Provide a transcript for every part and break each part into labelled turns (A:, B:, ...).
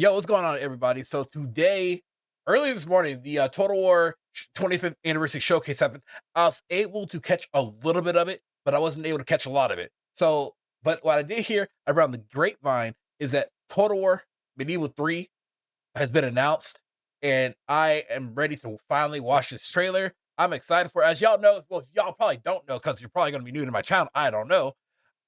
A: Yo, what's going on, everybody? So today, early this morning, the Total War 25th anniversary showcase happened. I was able to catch a little bit of it, but I wasn't able to catch a lot of it. So, but what I did hear around the grapevine is that Total War Medieval 3 has been announced, and I am ready to finally watch this trailer. I'm excited for it. As y'all know, well, y'all probably don't know because you're probably going to be new to my channel. I don't know.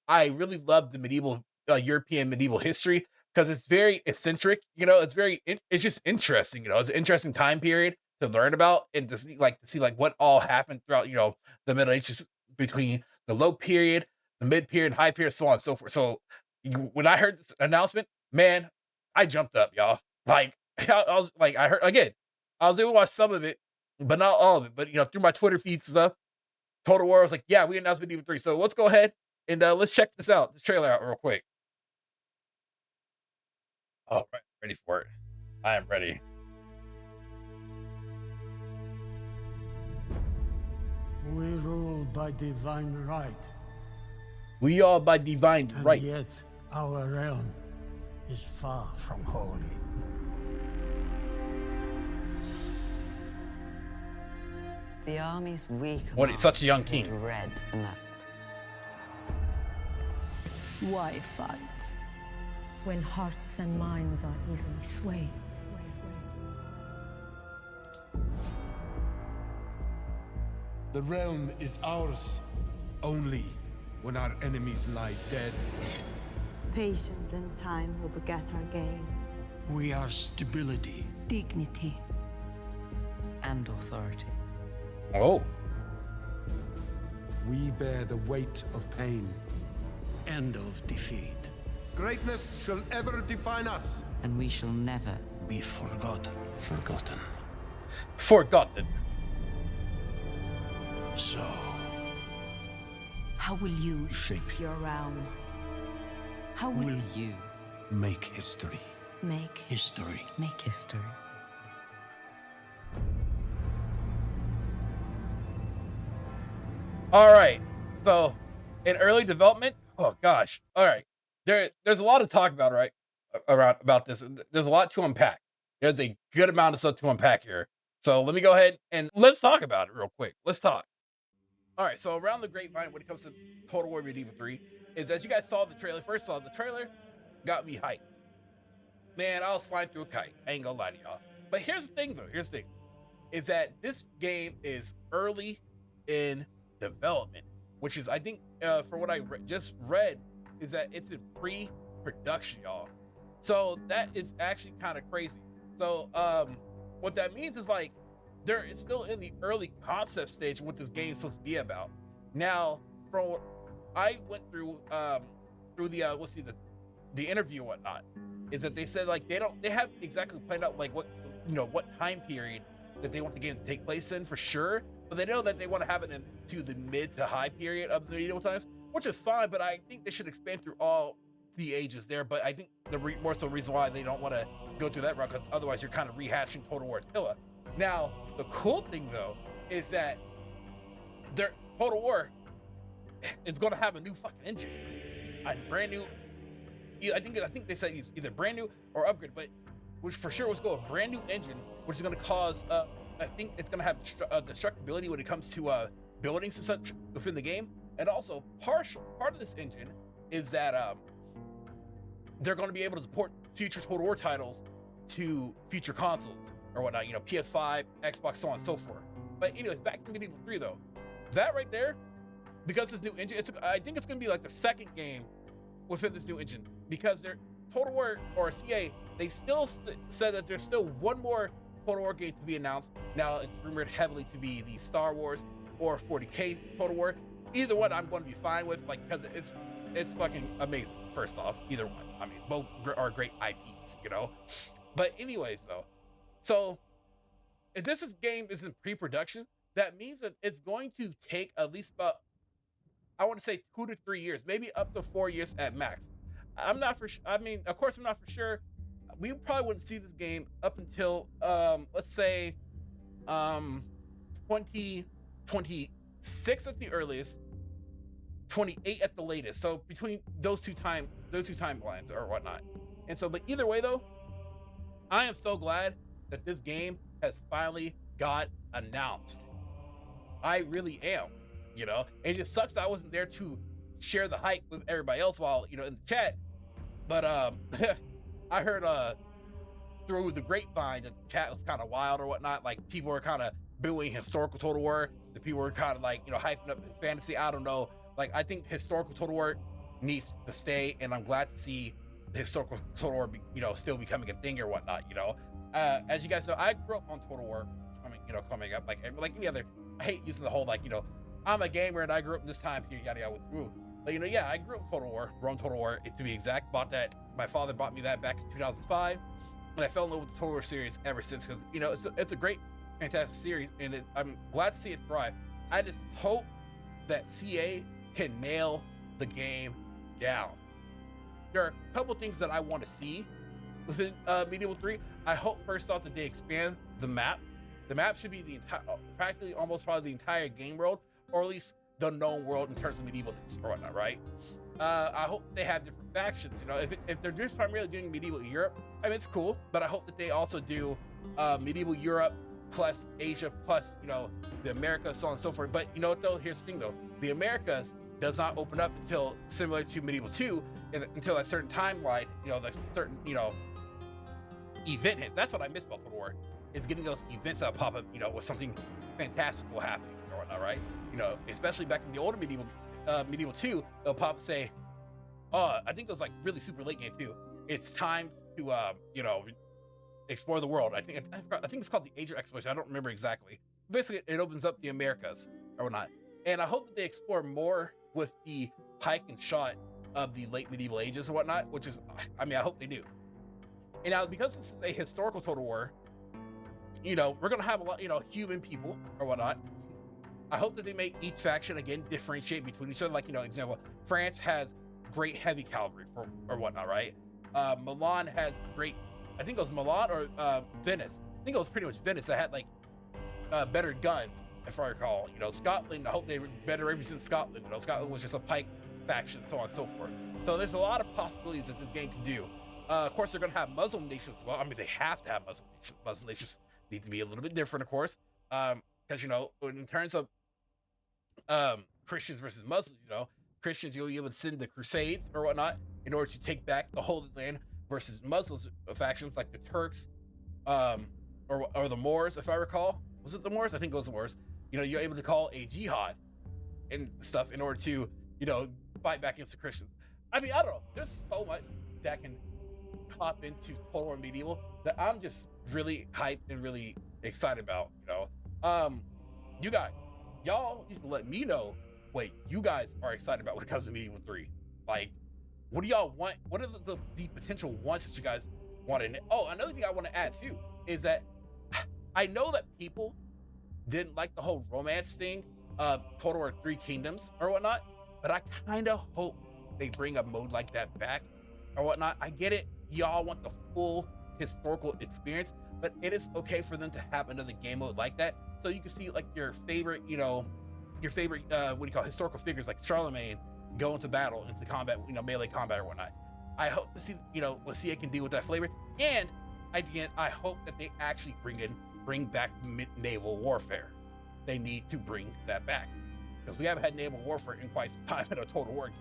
A: I really love the medieval European medieval history because it's very eccentric. It's just interesting. It's an interesting time period to learn about and to see what all happened throughout the Middle Ages between the low period, the mid period, high period, so on and so forth. So when I heard this announcement, man, I jumped up, y'all. Like I was like, I heard again, I was able to watch some of it, but not all of it. But through my Twitter feeds and stuff, Total War was like, yeah, we announced Medieval 3. So let's go ahead and let's check the trailer out real quick. All right, ready for it. I am ready.
B: We rule by divine right,
A: We all by divine
B: and
A: right.
B: yet our realm is far from holy.
C: The armies we
A: What is such a young king?
C: had read the map.
D: Why fight when hearts and minds are easily swayed?
E: The realm is ours, only when our enemies lie dead.
F: Patience and time will beget our gain.
B: We are stability,
D: Dignity.
C: And authority.
A: Oh,
E: We bear the weight of pain.
B: end of defeat,
E: Greatness shall ever define us.
C: And we shall never
B: be forgotten.
A: forgotten.
B: So,
D: How will you?
E: Shape,
F: Your realm,
D: How will
C: will you
E: make history.
F: make
B: history.
C: make history.
A: All right. So, in early development, oh gosh. All right. There's a lot to talk about, right? Around about this. There's a lot to unpack. There's a good amount of stuff to unpack here. So let me go ahead and let's talk about it real quick. Let's talk. All right. So around the grapevine, when it comes to Total War Medieval 3, is as you guys saw the trailer. First of all, the trailer got me hyped. Man, I was flying through a kite. I ain't gonna lie to y'all. But here's the thing, though. Here's the thing, is that this game is early in development, which is, I think, for what I just read, is that it's in pre-production, y'all. So that is actually kind of crazy. So what that means is like it's still in the early concept stage of what this game is supposed to be about. Now, from what I went through the interview and whatnot, is that they said like they haven't exactly planned out like what time period that they want the game to take place in for sure, but they know that they want to have it into the mid to high period of the medieval times, which is fine. But I think they should expand through all the ages there. But I think the more so reason why they don't want to go through that route, because otherwise you're kind of rehashing Total War Attila. Now the cool thing though is that their Total War is going to have a new fucking engine, a brand new. I think they said it's either brand new or upgrade, but which for sure was a brand new engine, which is going to cause. I think it's going to have destructibility when it comes to buildings and such within the game, and also part of this engine is that they're going to be able to port future Total War titles to future consoles or whatnot. PS5, Xbox, so on and so forth. But anyways, back to Medieval 3 though. That right there, because this new engine, I think it's going to be like the second game within this new engine, because they're Total War or CA, they still said that there's still one more Total War game to be announced. Now it's rumored heavily to be the Star Wars or 40K Total War. Either one I'm going to be fine with, like, because it's fucking amazing. First off, either one. I mean, both are great IPs, But anyways, though, so if game is in pre-production, that means that it's going to take at least about, I want to say 2 to 3 years, maybe up to 4 years at max. I'm not for sure. I mean, of course, I'm not for sure. We probably wouldn't see this game up until, let's say, 2026 at the earliest, 28 at the latest. So between those two timelines or whatnot. And so, but either way though, I am so glad that this game has finally got announced. I really am, you know. It just sucks that I wasn't there to share the hype with everybody else while, you know, in the chat. But I heard through the grapevine that the chat was kind of wild or whatnot. Like, people were kind of booing historical Total War. The people were kind of like, you know, hyping up fantasy. I don't know. Like, I think historical Total War needs to stay, and I'm glad to see the historical Total War, you know, still becoming a thing or whatnot. You know, as you guys know, I grew up on Total War. Coming up, like any other. I hate using the whole, like, you know, I'm a gamer and I grew up in this time period, yada yada. But, you know, yeah, I grew up Total War, Rome Total War, to be exact. Bought that. My father bought me that back in 2005, and I fell in love with the Total War series ever since. Because, you know, it's a great, fantastic series, and I'm glad to see it thrive. I just hope that CA can nail the game down. There are a couple things that I want to see within Medieval 3. I hope first off that they expand the map. The map should be the entire, practically almost probably the entire game world, or at least the known world in terms of medievalness or whatnot, right? I hope they have different factions. You know, if they're just primarily doing medieval Europe, I mean, it's cool, but I hope that they also do medieval Europe plus Asia plus, you know, the Americas, so on and so forth. But you know what though? Here's the thing though: the Americas does not open up until similar to Medieval 2, until a certain timeline, you know, the certain, you know, event hits. That's what I miss about Total War. It's getting those events that pop up, you know, with something fantastical happening or whatnot, right? You know, especially back in the older Medieval 2, they'll pop and say, I think it was like really super late game too. It's time to, you know, explore the world. I think it's called the Age of Exploration. I don't remember exactly. Basically, it opens up the Americas or whatnot. And I hope that they explore more with the pike and shot of the late medieval ages and whatnot, which is, I mean, I hope they do. And now, because this is a historical Total War, you know, we're going to have a lot, you know, human people or whatnot. I hope that they make each faction, again, differentiate between each other. Like, you know, example, France has great heavy cavalry or whatnot, right? Milan has great, I think it was Milan or Venice. I think it was pretty much Venice that had, like, better guns, if I recall. You know, Scotland, I hope they better represent Scotland. You know, Scotland was just a pike faction, so on and so forth. So there's a lot of possibilities that this game can do. Of course, they're going to have Muslim nations as well. I mean, they have to have Muslim nations. Muslim nations need to be a little bit different, of course, because, you know, in terms of Christians versus Muslims, you know, Christians, you'll be able to send the Crusades or whatnot in order to take back the Holy Land, versus Muslims factions like the Turks or the Moors, if I recall. Was it the Moors? I think it was the Moors. You know, you're able to call a jihad and stuff in order to, you know, fight back against the Christians. I mean, I don't know. There's so much that can hop into Total War Medieval that I'm just really hyped and really excited about, you know. You guys, y'all need to let me know what you guys are excited about when it comes to Medieval 3. Like, what do y'all want? What are the potential wants that you guys want to? Oh, another thing I want to add too is that I know that people didn't like the whole romance thing of Total War 3 Kingdoms or whatnot, but I kind of hope they bring a mode like that back or whatnot. I get it. Y'all want the full historical experience, but it is okay for them to have another game mode like that, so you can see like your favorite, you know, what do you call historical figures like Charlemagne go into battle, into combat, you know, melee combat or whatnot. I hope to see, you know, what CA can do with that flavor, and again, I hope that they actually bring back naval warfare. They need to bring that back, because we haven't had naval warfare in quite some time in a Total War game.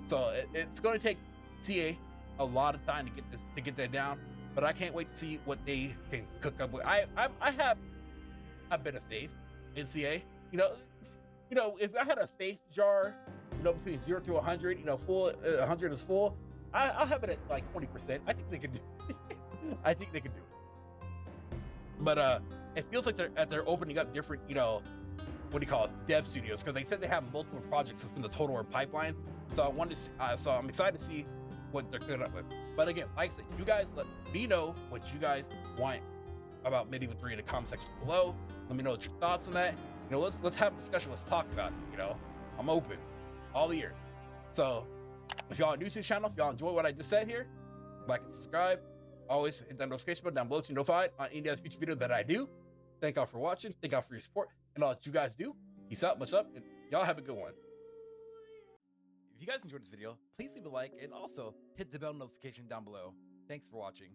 A: So it's going to take CA a lot of time to get that down, but I can't wait to see what they can cook up with. I have a bit of faith in CA. You know, if I had a faith jar, you know, between 0 to 100, you know, full 100 is full, I'll have it at like 20%. I think they could do. I think they could do it. But it feels like they're opening up different, you know, what do you call it, dev studios, because they said they have multiple projects within the Total War pipeline. So I wanted to, so I'm excited to see what they're coming up with. But again, like I said, you guys let me know what you guys want about Medieval 3 in the comment section below. Let me know your thoughts on that. You know, let's have a discussion. Let's talk about it. You know, I'm open all the ears. So if y'all are new to the channel, if y'all enjoy what I just said here, like and subscribe. Always hit that notification button down below to be notified on any other future video that I do. Thank y'all for watching. Thank y'all for your support and all that you guys do. Peace out, much love, and y'all have a good one. If you guys enjoyed this video, please leave a like and also hit the bell notification down below. Thanks for watching.